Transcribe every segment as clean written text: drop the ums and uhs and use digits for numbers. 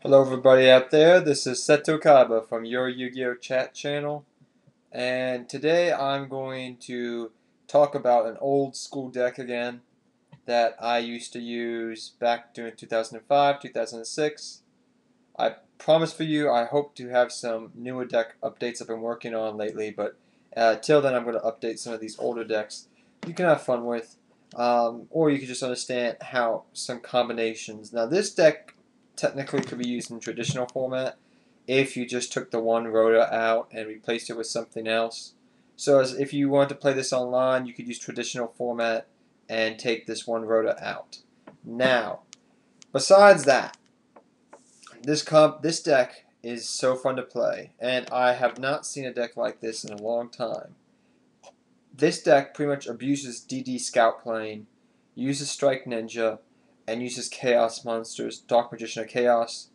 Hello everybody out there, this is Seto Kaba from your Yu-Gi-Oh! Chat channel, and today I'm going to talk about an old school deck again that I used to use back during 2005, 2006. I promise for you I hope to have some newer deck updates I've been working on lately, but till then I'm going to update some of these older decks you can have fun with, or you can just understand how some combinations. Now this deck technically could be used in traditional format if you just took the one rota out and replaced it with something else. So as if you wanted to play this online, you could use traditional format and take this one rota out. Now, besides that, this deck is so fun to play, and I have not seen a deck like this in a long time. This deck pretty much abuses DD Scout Plane, uses Strike Ninja, and uses Chaos monsters, Dark Magician of Chaos,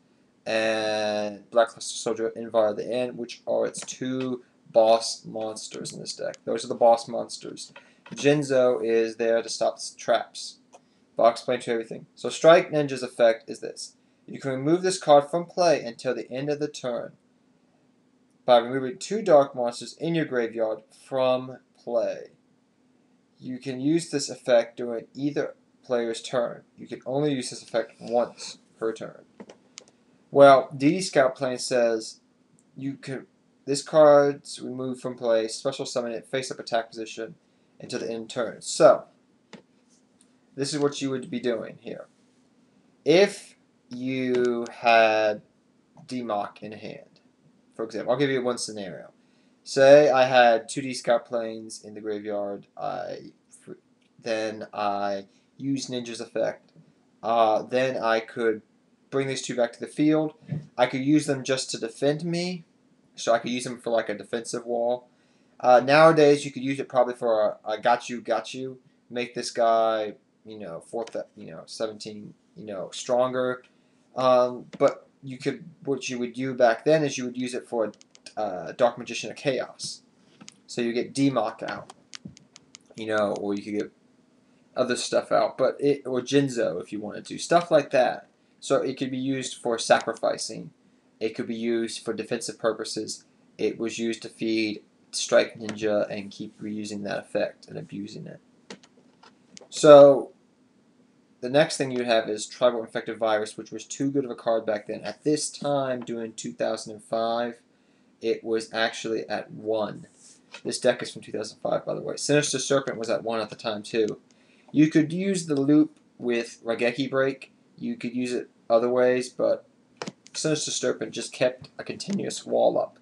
and Blackluster Soldier Invar of the End, which are its two boss monsters in this deck. Those are the boss monsters. Jinzo is there to stop traps. But I'll explain to you everything. So Strike Ninja's effect is this. You can remove this card from play until the end of the turn by removing two dark monsters in your graveyard from play. You can use this effect during either player's turn. You can only use this effect once per turn. Well, DD Scout Plane says you can. This card's removed from play, special summon it, face up attack position until the end turn. So, this is what you would be doing here. If you had DMOC in hand, for example, I'll give you one scenario. Say I had 2D Scout Planes in the graveyard. Then I use Ninja's effect. Then I could bring these two back to the field. I could use them just to defend me, so I could use them for like a defensive wall. Nowadays, you could use it probably for a got you. Make this guy, fourth, 17, stronger. But you could, what you would do back then is you would use it for a Dark Magician of Chaos. So you get DMOC out, or you could get other stuff out, or Jinzo if you wanted to, stuff like that. So it could be used for sacrificing. It could be used for defensive purposes. It was used to feed Strike Ninja and keep reusing that effect and abusing it. So the next thing you have is Tribal Infective Virus, which was too good of a card back then. At this time, during 2005, it was actually at 1. This deck is from 2005, by the way. Sinister Serpent was at 1 at the time, too. You could use the loop with Raigeki Break. You could use it other ways, but Sinister Serpent just kept a continuous wall up,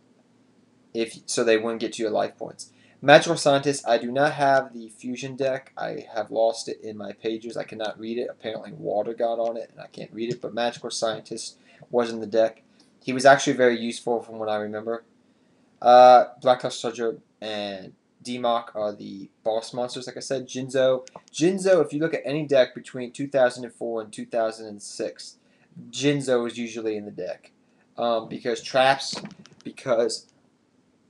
so they wouldn't get to your life points. Magical Scientist, I do not have the fusion deck. I have lost it in my pages. I cannot read it. Apparently water got on it, and I can't read it, but Magical Scientist was in the deck. He was actually very useful from what I remember. Blackluster Soldier and DMOC are the boss monsters, like I said. Jinzo, if you look at any deck between 2004 and 2006, Jinzo is usually in the deck. Because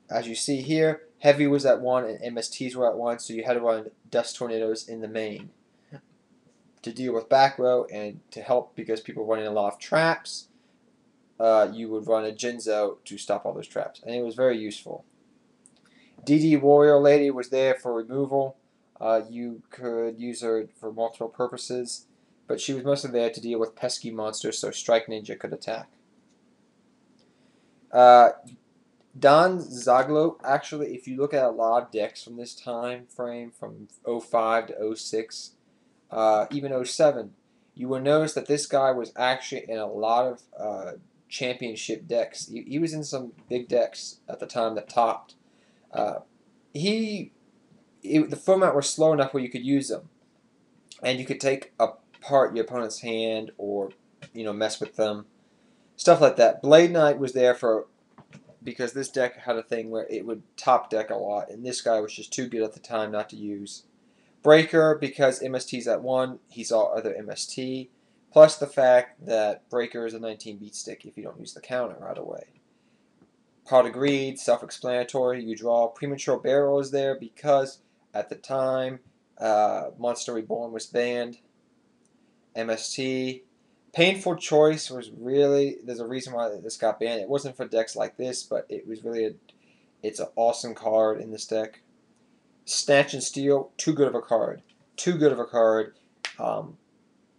as you see here, Heavy was at 1 and MSTs were at 1, so you had to run Dust Tornadoes in the main to deal with back row and to help because people were running a lot of traps. You would run a Jinzo to stop all those traps, and it was very useful. DD Warrior Lady was there for removal. You could use her for multiple purposes, but she was mostly there to deal with pesky monsters so Strike Ninja could attack. Don Zaglo, actually, if you look at a lot of decks from this time frame, from 05 to 06, even 07, you will notice that this guy was actually in a lot of championship decks. He was in some big decks at the time that topped. The format was slow enough where you could use them, and you could take apart your opponent's hand or mess with them, stuff like that. Blade Knight was there because this deck had a thing where it would top deck a lot, and this guy was just too good at the time not to use. Breaker, because MST's at 1, he saw other MST, plus the fact that Breaker is a 19-beat stick if you don't use the counter right away. Pot of Greed, self-explanatory. You draw. Premature Barrel is there because at the time Monster Reborn was banned. MST. Painful Choice was really, there's a reason why this got banned. It wasn't for decks like this, but it was really it's an awesome card in this deck. Snatch and Steal, too good of a card. Too good of a card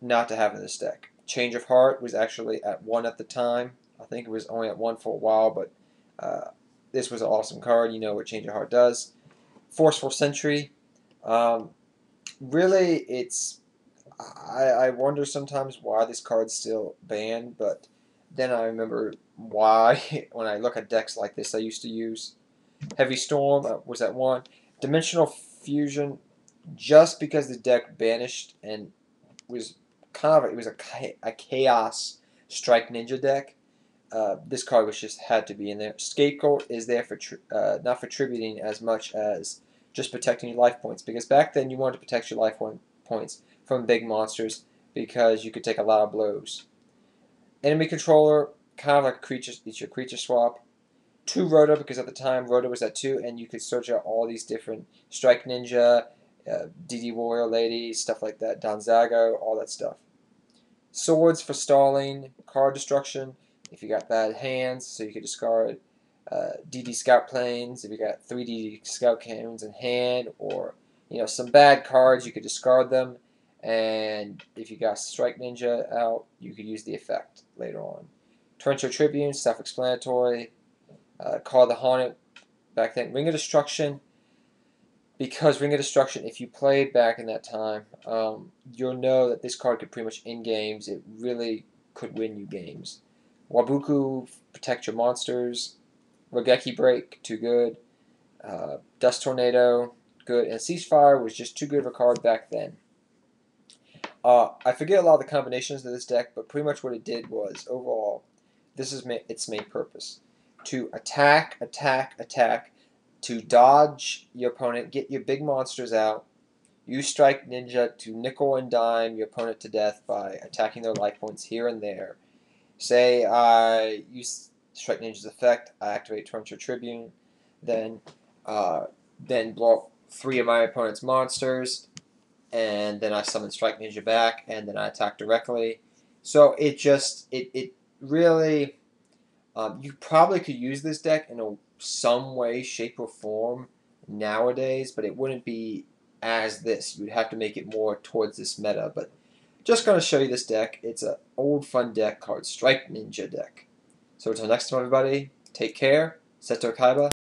not to have in this deck. Change of Heart was actually at 1 at the time. I think it was only at 1 for a while, but this was an awesome card. You know what Change of Heart does. Forceful Sentry. Really, it's I wonder sometimes why this card's still banned, but then I remember why when I look at decks like this I used to use. Heavy Storm was at 1. Dimensional Fusion, just because the deck banished and was it was a chaos Strike Ninja deck. This card was just had to be in there. Scapegoat is there for not for tributing as much as just protecting your life points, because back then you wanted to protect your life points from big monsters because you could take a lot of blows. Enemy Controller, kind of like a creature, it's your creature swap. 2 Rhoda, because at the time Rhoda was at 2 and you could search out all these different Strike Ninja, DD Warrior Lady, stuff like that, Donzago, all that stuff. Swords for stalling, card destruction, if you got bad hands, so you could discard DD Scout Planes, if you got 3 DD Scout Cannons in hand, or some bad cards, you could discard them, and if you got Strike Ninja out, you could use the effect later on. Torrential Tribune, self-explanatory. Call the Haunted, back then. Ring of Destruction, because Ring of Destruction, if you played back in that time, you'll know that this card could pretty much end games. It really could win you games. Wabuku, protect your monsters. Rogeki Break, too good. Dust Tornado, good. And Ceasefire was just too good of a card back then. I forget a lot of the combinations of this deck, but pretty much what it did was, overall, this is its main purpose. To attack, attack, attack, to dodge your opponent, get your big monsters out. Use Strike Ninja to nickel and dime your opponent to death by attacking their life points here and there. Say I use Strike Ninja's effect, I activate Torrential Tribune, then blow up 3 of my opponent's monsters, and then I summon Strike Ninja back, and then I attack directly. So it really, you probably could use this deck in some way, shape, or form nowadays, but it wouldn't be as this. You'd have to make it more towards this meta, but just going to show you this deck. It's an old fun deck called Strike Ninja deck. So until next time, everybody, take care. Seto Kaiba.